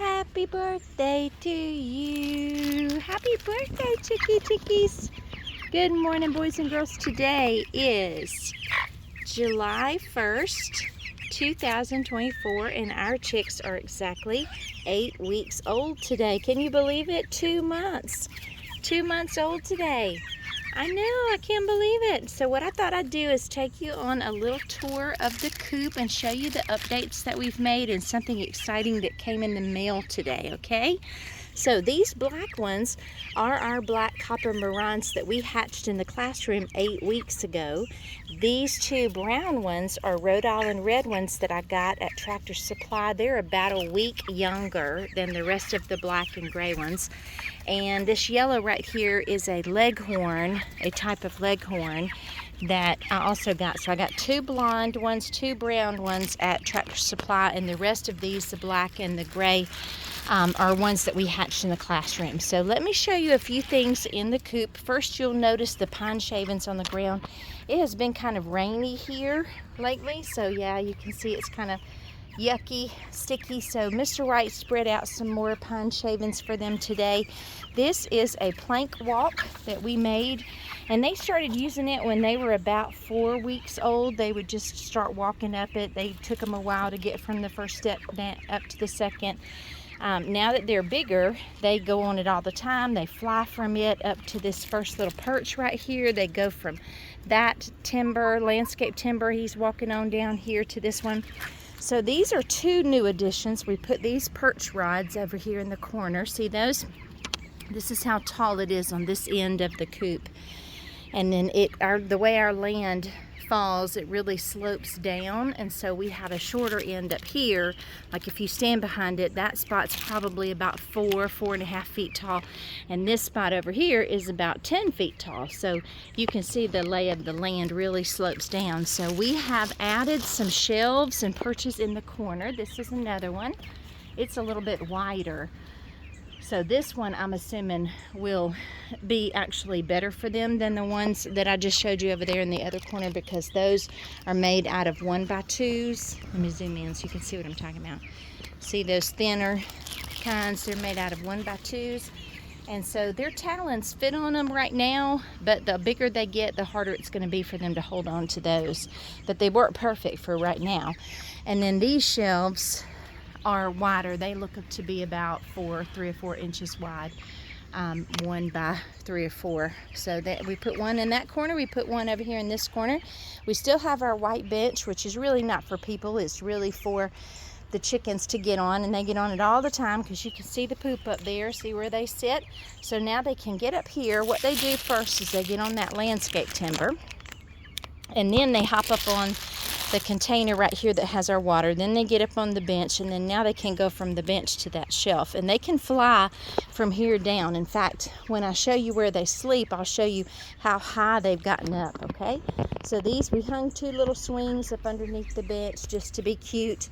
Happy birthday to you. Happy birthday, chickies. Good morning, boys and girls. Today is July 1st, 2024, and our chicks are exactly 8 weeks old today. Can you believe it? 2 months. 2 months old today. I know, I can't believe it. So what I thought I'd do is take you on a little tour of the coop and show you the updates that we've made and something exciting that came in the mail today, okay? So these black ones are our black copper marans that we hatched in the classroom 8 weeks ago. These two brown ones are Rhode Island red ones that I got at Tractor Supply. They're about a week younger than the rest of the black and gray ones. And this yellow right here is a leghorn, a type of leghorn that I also got. So I got 2 blonde ones, 2 brown ones at Tractor Supply, and the rest of these, the black and the gray, are ones that we hatched in the classroom. So let me show you a few things in the coop. First, you'll notice the pine shavings on the ground. It has been kind of rainy here lately, so yeah, you can see it's kind of yucky, sticky. So Mr. Wright spread out some more pine shavings for them today. This is a plank walk that we made, and they started using it when they were about 4 weeks old. They would just start walking up it. They took them a while to get from the first step up to the second. Now that they're bigger, they go on it all the time. They fly from it up to this first little perch right here. They go from that timber, landscape timber he's walking on down here to this one. So these are 2 new additions. We put these perch rods over here in the corner. See those? This is how tall it is on this end of the coop. And then the way our land falls, it really slopes down, and so we have a shorter end up here. Like if you stand behind it, that spot's probably about 4.5 feet tall, and this spot over here is about 10 feet tall. So you can see the lay of the land really slopes down. So we have added some shelves and perches in the corner. This is another one. It's a little bit wider. So this one, I'm assuming, will be actually better for them than the ones that I just showed you over there in the other corner, because those are made out of 1x2s. Let me zoom in so you can see what I'm talking about. See those thinner kinds? They're made out of 1x2s. And so their talons fit on them right now, but the bigger they get, the harder it's going to be for them to hold on to those. But they work perfect for right now. And then these shelves are wider. They look up to be about 3 or 4 inches wide, 1 by 3 or 4. So that we put one in that corner, we put one over here in this corner. We still have our white bench, which is really not for people. It's really for the chickens to get on, and they get on it all the time because you can see the poop up there. See where they sit? So now they can get up here. What they do first is they get on that landscape timber, and then they hop up on the container right here that has our water. Then they get up on the bench, and then now they can go from the bench to that shelf, and they can fly from here down. In fact, when I show you where they sleep, I'll show you how high they've gotten up, okay? So these, we hung 2 little swings up underneath the bench just to be cute.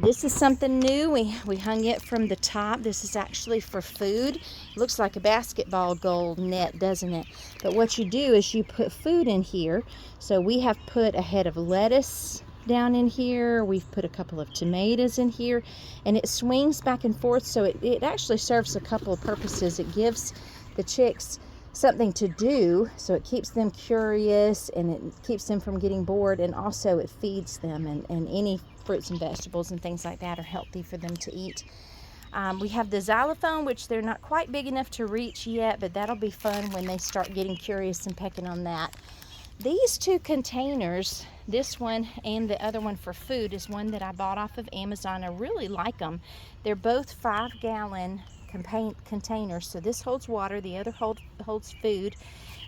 This is something new. We hung it from the top. This is actually for food. Looks like a basketball goal net, doesn't it? But what you do is you put food in here. So we have put a head of lettuce down in here. We've put a couple of tomatoes in here, and it swings back and forth. So it actually serves a couple of purposes. It gives the chicks something to do, so it keeps them curious, and it keeps them from getting bored, and also it feeds them, and any fruits and vegetables and things like that are healthy for them to eat. We have the xylophone, which they're not quite big enough to reach yet, but that'll be fun when they start getting curious and pecking on that. These 2 containers, this one and the other one for food, is one that I bought off of Amazon. I really like them. They're both 5-gallon containers. So this holds water, the other holds food.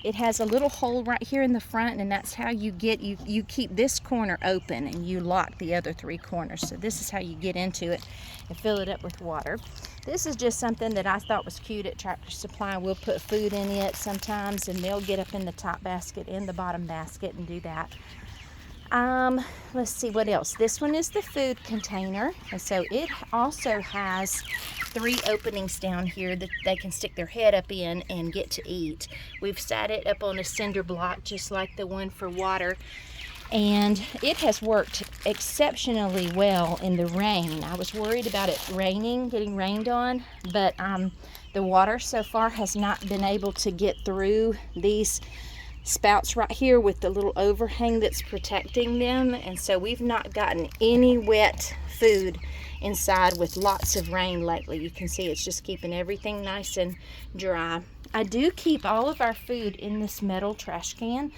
It has a little hole right here in the front, and that's how you keep this corner open, and you lock the other 3 corners. So this is how you get into it and fill it up with water. This is just something that I thought was cute at Tractor Supply. We'll put food in it sometimes, and they'll get up in the top basket and the bottom basket and do that. Let's see what else. This one is the food container, and so it also has 3 openings down here that they can stick their head up in and get to eat. We've sat it up on a cinder block just like the one for water, and it has worked exceptionally well in the rain. I was worried about it raining, getting rained on, but the water so far has not been able to get through these spouts right here with the little overhang that's protecting them, and so we've not gotten any wet food inside with lots of rain lately. You can see it's just keeping everything nice and dry. I do keep all of our food in this metal trash can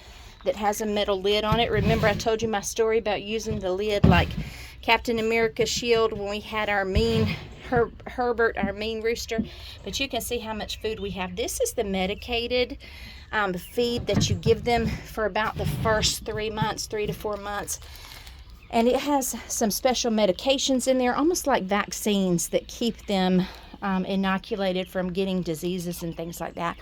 that has a metal lid on it. Remember I told you my story about using the lid like Captain America's shield when we had our mean Herbert, our mean rooster. But you can see how much food we have. This is the medicated feed that you give them for about the first 3 months, 3 to 4 months. And it has some special medications in there, almost like vaccines that keep them inoculated from getting diseases and things like that.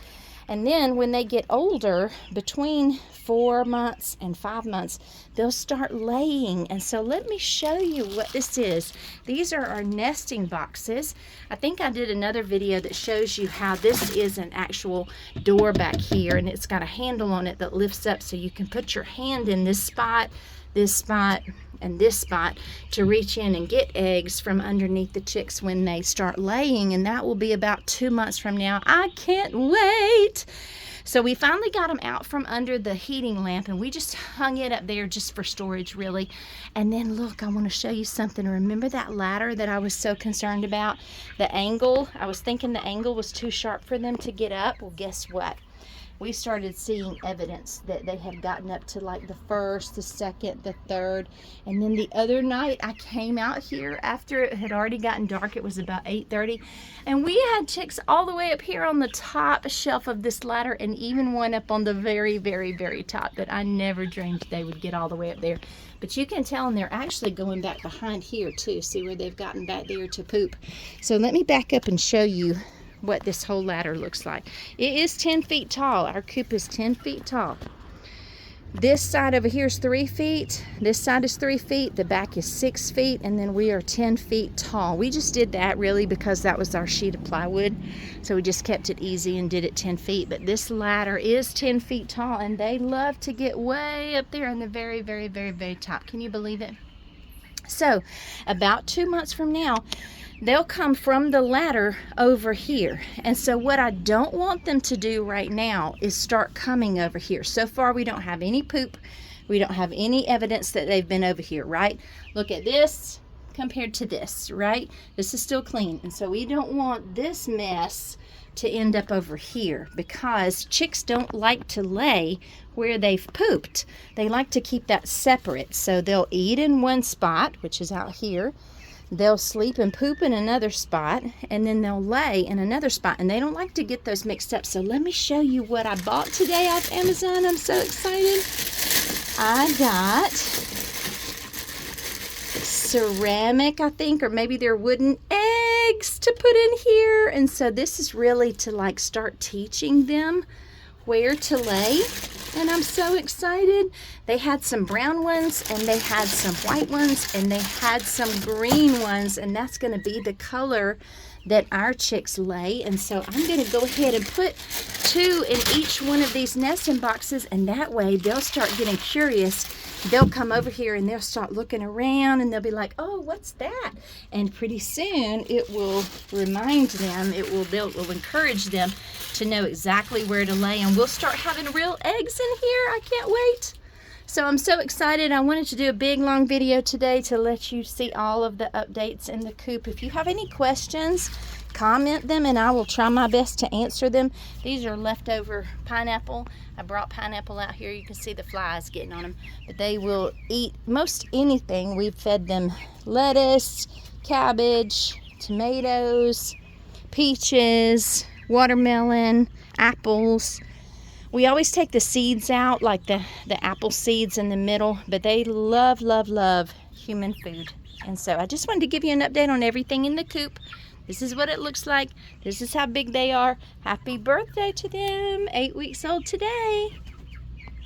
And then when they get older, between 4 months and 5 months, they'll start laying. And so let me show you what this is. These are our nesting boxes. I think I did another video that shows you how this is an actual door back here, and it's got a handle on it that lifts up so you can put your hand in this spot, and this spot to reach in and get eggs from underneath the chicks when they start laying, and that will be about 2 months from now. I can't wait. So we finally got them out from under the heating lamp, and we just hung it up there just for storage, really. And then look, I want to show you something. Remember that ladder that I was so concerned about? The angle, I was thinking the angle was too sharp for them to get up. Well, guess what? We started seeing evidence that they have gotten up to like the first, the second, the third. And then the other night I came out here after it had already gotten dark. It was about 8:30, and we had chicks all the way up here on the top shelf of this ladder, and even one up on the very, very, very top that I never dreamed they would get all the way up there. But you can tell, and they're actually going back behind here too. See where they've gotten back there to poop. So let me back up and show you what this whole ladder looks like. It is 10 feet tall. Our coop is 10 feet tall. This side over here is 3 feet. This side is 3 feet. The back is 6 feet, and then we are 10 feet tall. We just did that really because that was our sheet of plywood. So we just kept it easy and did it 10 feet. But this ladder is 10 feet tall, and they love to get way up there in the very, very, very, very top. Can you believe it? So about 2 months from now, they'll come from the ladder over here. And so what I don't want them to do right now is start coming over here. So far we don't have any poop. We don't have any evidence that they've been over here, right? Look at this compared to this, right? This is still clean. And so we don't want this mess to end up over here, because chicks don't like to lay where they've pooped. They like to keep that separate. So they'll eat in one spot, which is out here. They'll sleep and poop in another spot, and then they'll lay in another spot, and they don't like to get those mixed up. So let me show you what I bought today off Amazon. I'm so excited. I got ceramic, I think, or maybe they're wooden eggs to put in here. And so this is really to like start teaching them where to lay. And I'm so excited. They had some brown ones, and they had some white ones, and they had some green ones, and that's going to be the color that our chicks lay. And so I'm going to go ahead and put 2 in each one of these nesting boxes, and that way they'll start getting curious. They'll come over here and they'll start looking around, and they'll be like, oh, what's that? And pretty soon it will remind them, it will encourage them to know exactly where to lay, and we'll start having real eggs in here. I can't wait. So I'm so excited. I wanted to do a big long video today to let you see all of the updates in the coop. If you have any questions, comment them and I will try my best to answer them. These are leftover pineapple. I brought pineapple out here. You can see the flies getting on them, but they will eat most anything. We've fed them lettuce, cabbage, tomatoes, peaches, watermelon, apples. We always take the seeds out, like the apple seeds in the middle, but they love, love, love human food. And so I just wanted to give you an update on everything in the coop. This is what it looks like. This is how big they are. Happy birthday to them. 8 weeks old today.